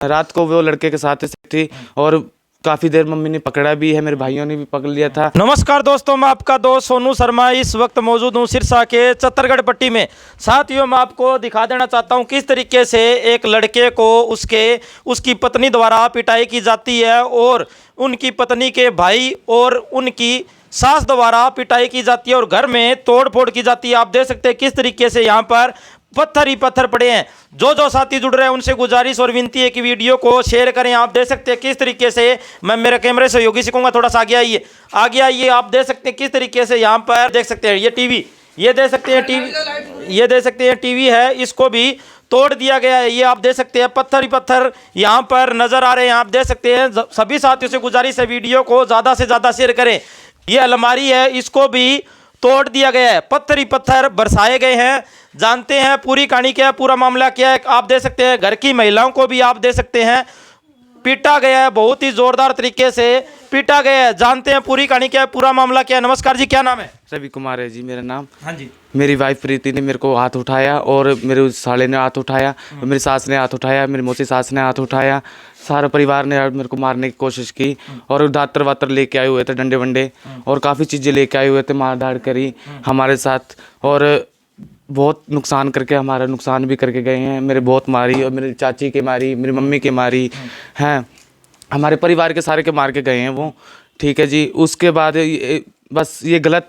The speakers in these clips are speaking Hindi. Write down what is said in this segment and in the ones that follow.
रात को वो लड़के के साथ थी और काफ़ी देर मम्मी ने पकड़ा भी है, मेरे भाइयों ने भी पकड़ लिया था। नमस्कार दोस्तों, मैं आपका दोस्त सोनू शर्मा इस वक्त मौजूद हूँ सिरसा के चत्तरगढ़ पट्टी में। साथियों, मैं आपको दिखा देना चाहता हूँ किस तरीके से एक लड़के को उसकी पत्नी द्वारा पिटाई की जाती है और उनकी पत्नी के भाई और उनकी सास द्वारा पिटाई की जाती है और घर में तोड़ फोड़ की जाती है। आप देख सकते हैं किस तरीके से यहाँ पर पत्थर ही पत्थर पड़े हैं। जो साथी जुड़ रहे हैं उनसे गुजारिश और विनती है कि वीडियो को शेयर करें। आप देख सकते हैं किस तरीके से, मैं मेरे कैमरे से योगी सिखाऊंगा, थोड़ा सा आगे आइए। आप देख सकते हैं किस तरीके से यहाँ पर देख सकते हैं ये टीवी, ये देख सकते हैं टीवी, ये देख सकते हैं टीवी है, इसको भी तोड़ दिया गया है। ये आप देख सकते हैं पत्थर ही पत्थर यहाँ पर नजर आ रहे हैं। आप देख सकते हैं सभी साथियों से गुजारिश है वीडियो को ज़्यादा से ज़्यादा शेयर करें। ये अलमारी है, इसको भी तोड़ दिया गया है, पत्थर ही पत्थर बरसाए गए हैं। जानते हैं पूरी कहानी क्या है, पूरा मामला क्या है। आप देख सकते हैं घर की महिलाओं को भी आप देख सकते हैं पीटा गया है, बहुत ही जोरदार तरीके से पीटा गया है। जानते हैं पूरी कहानी क्या है, पूरा मामला क्या है। नमस्कार जी, क्या नाम है? रवि कुमार है जी मेरा नाम। हाँ जी। मेरी वाइफ प्रीति ने मेरे को हाथ उठाया और मेरे साले ने हाथ उठाया, मेरी सास ने हाथ उठाया, मेरी मौसी सास ने हाथ उठाया, सारा परिवार ने मेरे को मारने की कोशिश की और दातर वातर लेके आए हुए थे, डंडे वंडे और काफ़ी चीज़ें लेके आए हुए थे, मार धाड़ करी हमारे साथ और बहुत नुकसान करके, हमारा नुकसान भी करके गए हैं। मेरे बहुत मारी और मेरी चाची के मारी, मेरी मम्मी के मारी हैं, हमारे परिवार के सारे के मार के गए हैं वो। ठीक है जी। उसके बाद बस ये गलत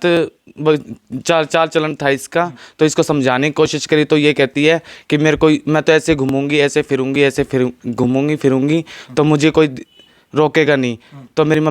चाल चलन था इसका, तो इसको समझाने की कोशिश करी तो ये कहती है कि मैं तो ऐसे घूमूंगी, ऐसे फिरूंगी, घूमूंगी फिरूंगी तो मुझे कोई रोकेगा नहीं। तो मेरी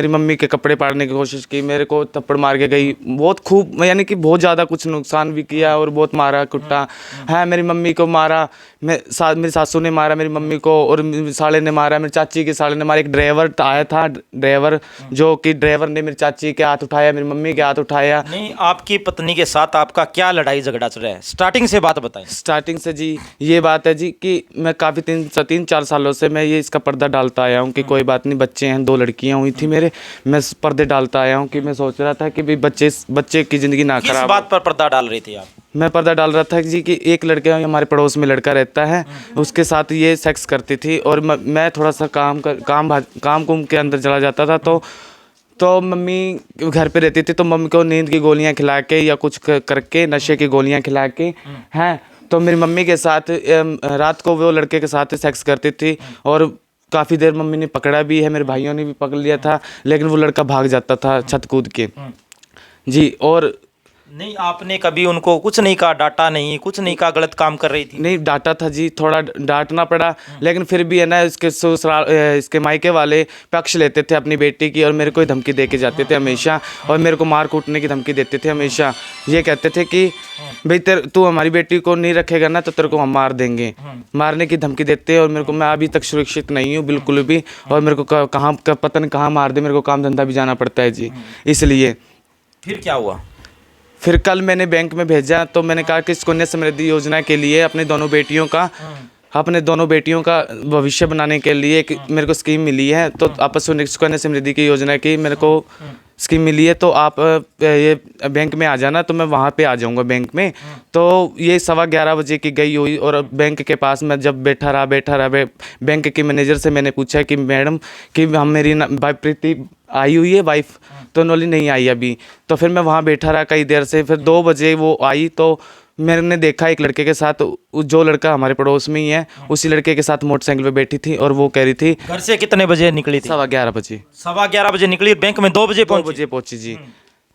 मम्मी के कपड़े पाड़ने की कोशिश की, मेरे को थप्पड़ मार के गई, बहुत खूब, यानी कि बहुत ज़्यादा कुछ नुकसान भी किया और बहुत मारा कुट्टा है। मेरी मम्मी को मारा, मेरी सासू ने मारा मेरी मम्मी को और साले ने मारा, मेरी चाची के साले ने मारा। एक ड्राइवर आया था, ड्राइवर ने मेरी चाची के हाथ उठाया, मेरी मम्मी के हाथ उठाया। नहीं, आपकी पत्नी के साथ आपका क्या लड़ाई झगड़ा चल रहा है? स्टार्टिंग से बात बताएं। स्टार्टिंग से जी ये बात है जी कि मैं काफ़ी 3-4 सालों से मैं ये इसका पर्दा डालता आया हूँ कि कोई बात नहीं, बच्चे हैं, 2 लड़कियां हुई थी मेरे, मैं पर्दे डालता आया हूँ कि मैं सोच रहा था कि भाई बच्चे की ज़िंदगी ना खराब। किस बात पर पर्दा डाल रही थी आप? मैं पर्दा डाल रहा था जी कि एक लड़के हमारे पड़ोस में लड़का रहता है, उसके साथ ये सेक्स करती थी और मैं थोड़ा सा काम के अंदर चला जाता था तो मम्मी घर पे रहती थी, तो मम्मी को नींद की गोलियां खिला के या कुछ करके, नशे की गोलियां खिला के हैं, तो मेरी मम्मी के साथ रात को वो लड़के के साथ सेक्स करती थी और काफ़ी देर मम्मी ने पकड़ा भी है, मेरे भाइयों ने भी पकड़ लिया था, लेकिन वो लड़का भाग जाता था छत कूद के जी। और नहीं, आपने कभी उनको कुछ नहीं कहा, डांटा नहीं, कुछ नहीं कहा, गलत काम कर रही थी? नहीं, डांटा था जी, थोड़ा डांटना पड़ा, लेकिन फिर भी है ना, इसके मायके वाले पक्ष लेते थे अपनी बेटी की और मेरे को ही धमकी दे के जाते थे हमेशा और मेरे को मार कूटने की धमकी देते थे हमेशा। ये कहते थे कि भाई तू हमारी बेटी को नहीं रखेगा ना तो तेरे को हम मार देंगे, मारने की धमकी देते हैं। और मेरे को, मैं अभी तक सुरक्षित नहीं हूँ बिल्कुल भी, और मेरे को कहाँ पता नहीं कहाँ मार दे, मेरे को काम धंधा भी जाना पड़ता है जी, इसलिए। फिर क्या हुआ? फिर कल मैंने बैंक में भेजा तो मैंने कहा कि सुकन्या समृद्धि योजना के लिए अपने दोनों बेटियों का भविष्य बनाने के लिए मेरे को स्कीम मिली है, तो आपस में सुकन्या समृद्धि की योजना की मेरे को स्कीम मिली है, तो आप ये बैंक में आ जाना। तो मैं वहाँ पे आ जाऊँगा बैंक में। तो ये 11:15 बजे की गई हुई और बैंक के पास मैं जब बैठा रहा बैंक के मैनेजर से मैंने पूछा कि मैडम कि मेरी वाइफ प्रीति आई हुई है वाइफ, तो उन्होंने नहीं आई अभी। तो फिर मैं वहाँ बैठा रहा कई देर से, फिर 2 बजे वो आई तो मैंने देखा एक लड़के के साथ, जो लड़का हमारे पड़ोस में ही है, उसी लड़के के साथ मोटरसाइकिल पे बैठी थी और वो कह रही थी। घर से कितने बजे निकली थी? 11:15 बजे। 11:15 बजे निकली, बैंक में 2 बजे पहुंची जी।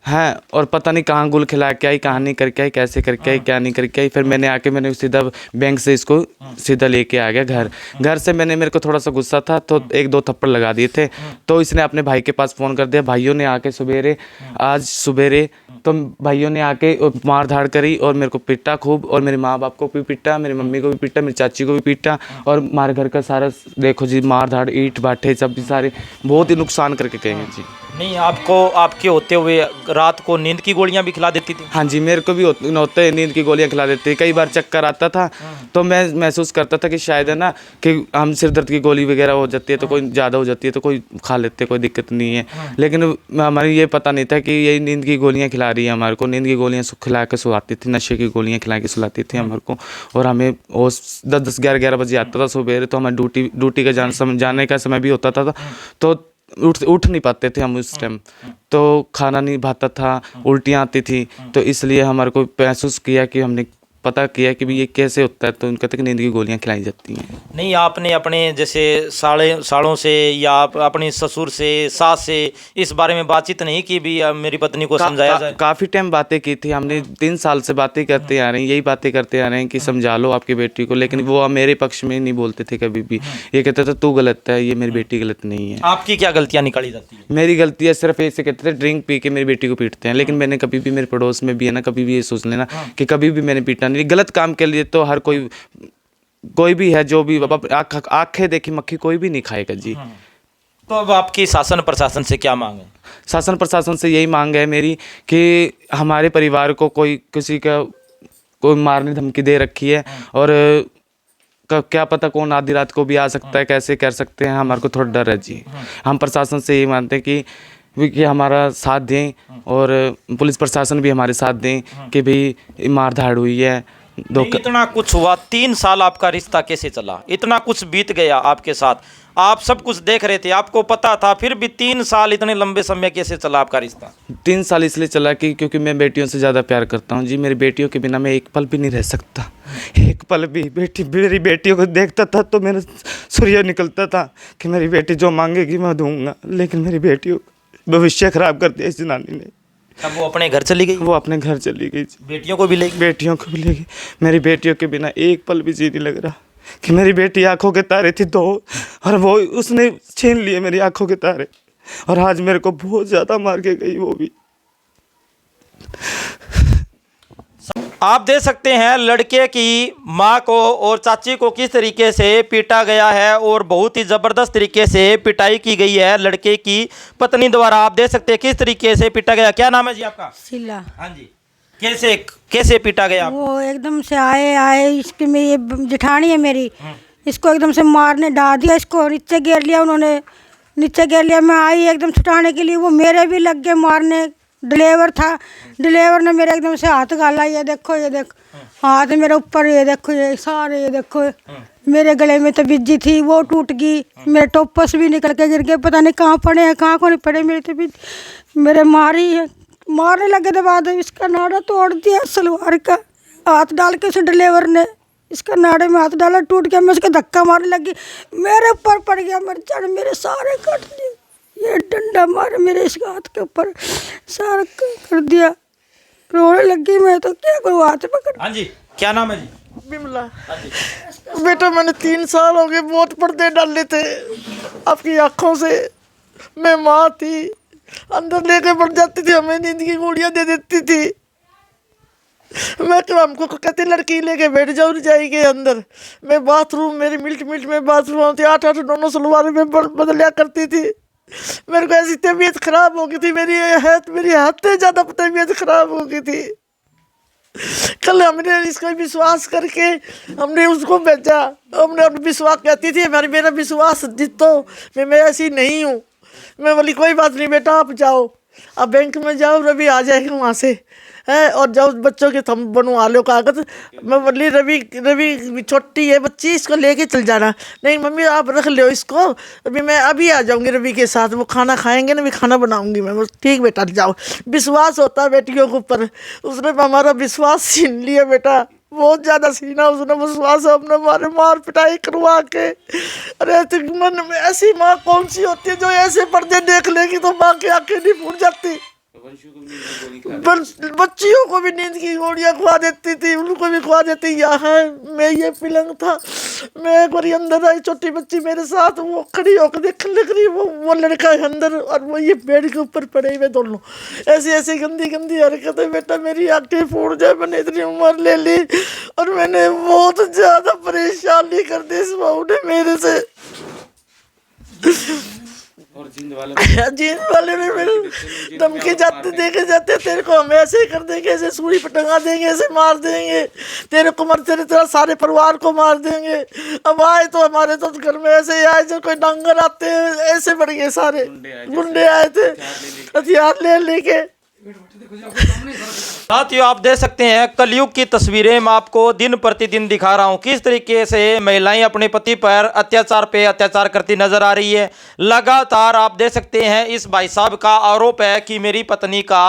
हैं, और पता नहीं कहाँ गुल खिला के आई, कहाँ नहीं करके आई, कैसे करके आई, क्या नहीं करके आई। फिर मैंने सीधा बैंक से इसको सीधा लेके आ गया घर से। मेरे को थोड़ा सा गुस्सा था तो 1-2 थप्पड़ लगा दिए थे, तो इसने अपने भाई के पास फ़ोन कर दिया। भाइयों ने आके आज सवेरे तो भाइयों ने आके मार धाड़ करी और मेरे को पीटा खूब, और मेरे माँ बाप को भी पीटा, मेरी मम्मी को भी पीटा, मेरी चाची को भी पीटा, और हमारे घर का सारा देखो जी, मार धाड़, ईंट बाटे सब भी सारे बहुत ही नुकसान करके गए हैं जी। नहीं, आपको आपके होते हुए रात को नींद की गोलियां भी खिला देती थी? हाँ जी, मेरे को भी होते नींद की गोलियां खिला देती। कई बार चक्कर आता था तो मैं महसूस करता था कि शायद है ना कि हम सिर दर्द की गोली वगैरह हो जाती है तो कोई ज़्यादा हो जाती है तो कोई खा लेते, कोई दिक्कत नहीं है। लेकिन हमारी ये पता नहीं था कि ये नींद की गोलियां खिला रही है हमारे को। नींद की गोलियां खिला के सुलाती थी, नशे की गोलियां खिला के सुलाती थी हमारे को। और हमें वो 10-10, 11-11 बजे आता था सुबह, तो हमें ड्यूटी का जाने का समय भी होता था तो उठ नहीं पाते थे हम उस टाइम। तो खाना नहीं भाता था, उल्टियाँ आती थी। तो इसलिए हमारे को महसूस किया कि हमने पता किया कि भी ये कैसे होता है। तो उनका तक नींद की गोलियां खिलाई जाती हैं। नहीं, आपने अपने जैसे सालों से या आप अपने ससुर से, सास से इस बारे में बातचीत नहीं की भी मेरी पत्नी को समझाया जाए? काफ़ी टाइम बातें की थी हमने, 3 साल से बातें करते आ रहे हैं, यही बातें करते आ रहे हैं कि समझा लो आपकी बेटी को। लेकिन वो मेरे पक्ष में नहीं बोलते थे कभी भी। ये कहते थे तू गलत है, ये मेरी बेटी गलत नहीं है। आपकी क्या गलतियाँ निकाली जाती है? मेरी गलती है सिर्फ ऐसे कहते थे ड्रिंक पी के मेरी बेटी को पीटते हैं। लेकिन मैंने कभी भी, मेरे पड़ोस में भी है ना, कभी भी ये सोच लेना कि कभी भी मैंने पीटा नहीं। गलत काम के लिए तो हर कोई भी है, जो भी आंखें देखी मक्खी कोई भी नहीं खाएगा जी। तो अब आपकी शासन प्रशासन से क्या मांग है? शासन प्रशासन से यही मांग है मेरी कि हमारे परिवार को किसी का कोई मारने धमकी दे रखी है और क्या पता कौन आधी रात को भी आ सकता है, कैसे कर सकते हैं, हमारे को थोड़ा डर है जी। हम प्रशासन से यही मानते हैं कि हमारा साथ दें और पुलिस प्रशासन भी हमारे साथ दें कि भाई मार धाड़ हुई है। इतना कुछ हुआ, 3 साल आपका रिश्ता कैसे चला? इतना कुछ बीत गया आपके साथ, आप सब कुछ देख रहे थे, आपको पता था, फिर भी 3 साल इतने लंबे समय कैसे चला आपका रिश्ता? 3 साल इसलिए चला कि क्योंकि मैं बेटियों से ज़्यादा प्यार करता हूँ जी। मेरी बेटियों के बिना मैं एक पल भी नहीं रह सकता, एक पल भी। मेरी बेटियों को देखता था तो मेरा सूर्य निकलता था कि मेरी बेटी जो मांगेगी मैं दूंगा। लेकिन मेरी बेटियों भविष्य खराब कर दिया इस जनानी ने। अब वो अपने घर चली गई? वो अपने घर चली गई। बेटियों को भी ले गई? बेटियों को भी ले गई। मेरी बेटियों के बिना एक पल भी जी नहीं लग रहा कि मेरी बेटी आंखों के तारे थी 2 और वो उसने छीन लिए मेरी आंखों के तारे। और आज मेरे को बहुत ज़्यादा मार के गई वो भी। आप देख सकते हैं लड़के की माँ को और चाची को किस तरीके से पीटा गया है और बहुत ही ज़बरदस्त तरीके से पिटाई की गई है लड़के की पत्नी द्वारा। आप देख सकते हैं किस तरीके से पीटा गया। क्या नाम है जी आपका? शीला। हाँ जी, कैसे पीटा गया? वो एकदम से आए इसकी मेरी जेठानी है मेरी, इसको एकदम से मारने डाल दिया, इसको नीचे गिर लिया उन्होंने, नीचे गिर लिया। मैं आई एकदम छुटाने के लिए, वो मेरे भी लग गए मारने। ड्राइवर था, ड्राइवर ने मेरे एकदम से हाथ गाला, ये देखो हाथ मेरे ऊपर, ये देखो ये सारे, ये देखो मेरे गले में तो बिज्जी थी वो टूट गई, मेरे टोपस भी निकल के गिर गए, पता नहीं कहाँ पड़े हैं कहाँ को नहीं पड़े। मेरे तो भी मेरे मारने लगे थे बाद इसका नाड़ा तोड़ दिया सलवार का, हाथ डाल के उस ड्राइवर ने इसका नाड़े में हाथ डाला, टूट गया। मैं उसका धक्का मारने लगी, मेरे ऊपर पड़ गया, मेरे सारे कट दिए, ये डंडा मारे मेरे इस हाथ के ऊपर, सारा कर दिया। रोने लगी मैं, तो क्या करूँ, हाथ पकड़। हाँ जी, क्या नाम है जी? बिमला। बेटा मैंने 3 साल हो गए बहुत पर्दे डाले थे आपकी आंखों से। मैं माँ थी, अंदर लेके बढ़ जाती थी, हमें नींद की गोलियां दे देती थी। मैं तो हमको कहती लड़की लेके बैठ जाओ जाएगी अंदर। मैं बाथरूम, मेरी मिल्ट में बाथरूम होती, 8-8 दोनों सलवार में बदलिया करती थी। मेरे को ऐसी तबीयत खराब हो गई थी, मेरी हाथ से ज़्यादा तबीयत खराब हो गई थी। कल हमने इसका विश्वास करके हमने उसको भेजा, हमने अपना विश्वास कहती थी मेरा विश्वास जीतो, मैं ऐसी नहीं हूँ। मैं बोली कोई बात नहीं बेटा, आप जाओ, आप बैंक में जाओ, रवि आ जाएगा वहाँ से है, और जाओ बच्चों के थंब बनवा लो कागज। मैं बोली रवि छोटी है बच्ची, इसको लेके चल जाना। नहीं मम्मी आप रख लो इसको, अभी मैं अभी आ जाऊंगी रवि के साथ, वो खाना खाएंगे ना, मैं खाना बनाऊंगी। मैं बोल ठीक बेटा जाओ। विश्वास होता है बेटियों के ऊपर, उसने हमारा विश्वास छीन लिया बेटा, बहुत ज़्यादा सीना उसने विश्वास अपने हमारे मार पिटाई करवा के। अरे मन में ऐसी माँ कौन सी होती है जो ऐसे पर्दे देख लेगी तो माँ की आंखें नहीं फूट जाती। बच्चियों को भी नींद की गोलियां खुआ देती थी, उनको भी खुआ देती। यहाँ मैं ये पलंग था, मैं एक बार अंदर आई, छोटी बच्ची मेरे साथ, वो खड़ी होकर देखने लग रही, वो लड़का है अंदर और वो ये बेड के ऊपर पड़े हुए दोनों। ऐसी गंदी हरकतें बेटा, मेरी आंखें फूट जाए। मैंने इतनी उम्र ले ली और मैंने बहुत ज़्यादा परेशानी कर दी इस बहू ने मेरे से। और जींद वाले जींद वाले ने मेरे धमकी जाते देखे जाते, तेरे को हम ऐसे कर देंगे, ऐसे सूली पर टंगा देंगे, ऐसे मार देंगे, तेरे को मर तेरे तरह सारे परिवार को मार देंगे। अब आए तो हमारे तो घर में ऐसे ही आए जो कोई डांगर आते हैं, ऐसे बढ़ गए, सारे गुंडे आए थे हथियार ले लेके। साथियों आप देख सकते हैं कलयुग की तस्वीरें मैं आपको दिन प्रतिदिन दिखा रहा हूं, किस तरीके से महिलाएं अपने पति पर अत्याचार पे अत्याचार करती नजर आ रही है। लगातार आप देख सकते हैं इस भाई साहब का आरोप है कि मेरी पत्नी का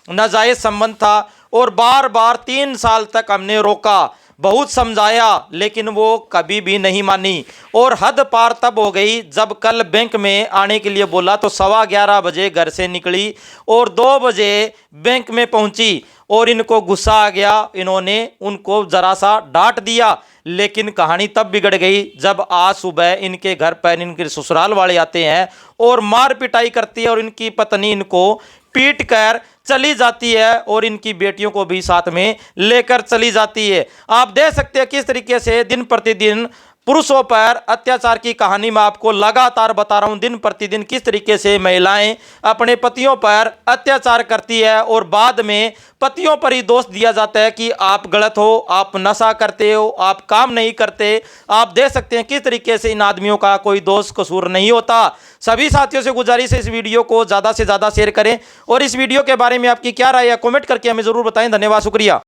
नाजायज संबंध था और बार बार 3 साल तक हमने रोका, बहुत समझाया, लेकिन वो कभी भी नहीं मानी। और हद पार तब हो गई जब कल बैंक में आने के लिए बोला तो 11:15 बजे घर से निकली और 2 बजे बैंक में पहुंची और इनको गुस्सा आ गया, इन्होंने उनको जरा सा डांट दिया। लेकिन कहानी तब बिगड़ गई जब आज सुबह इनके घर पर इनके ससुराल वाले आते हैं और मार पिटाई करती है और इनकी पत्नी इनको पीट कर चली जाती है और इनकी बेटियों को भी साथ में लेकर चली जाती है। आप देख सकते हैं किस तरीके से दिन प्रतिदिन पुरुषों पर अत्याचार की कहानी मैं आपको लगातार बता रहा हूं। दिन प्रतिदिन किस तरीके से महिलाएं अपने पतियों पर अत्याचार करती है और बाद में पतियों पर ही दोष दिया जाता है कि आप गलत हो, आप नशा करते हो, आप काम नहीं करते। आप देख सकते हैं किस तरीके से इन आदमियों का कोई दोष कसूर नहीं होता। सभी साथियों से गुजारिश है इस वीडियो को ज़्यादा से ज़्यादा शेयर करें और इस वीडियो के बारे में आपकी क्या राय है कमेंट करके हमें ज़रूर बताएं। धन्यवाद, शुक्रिया।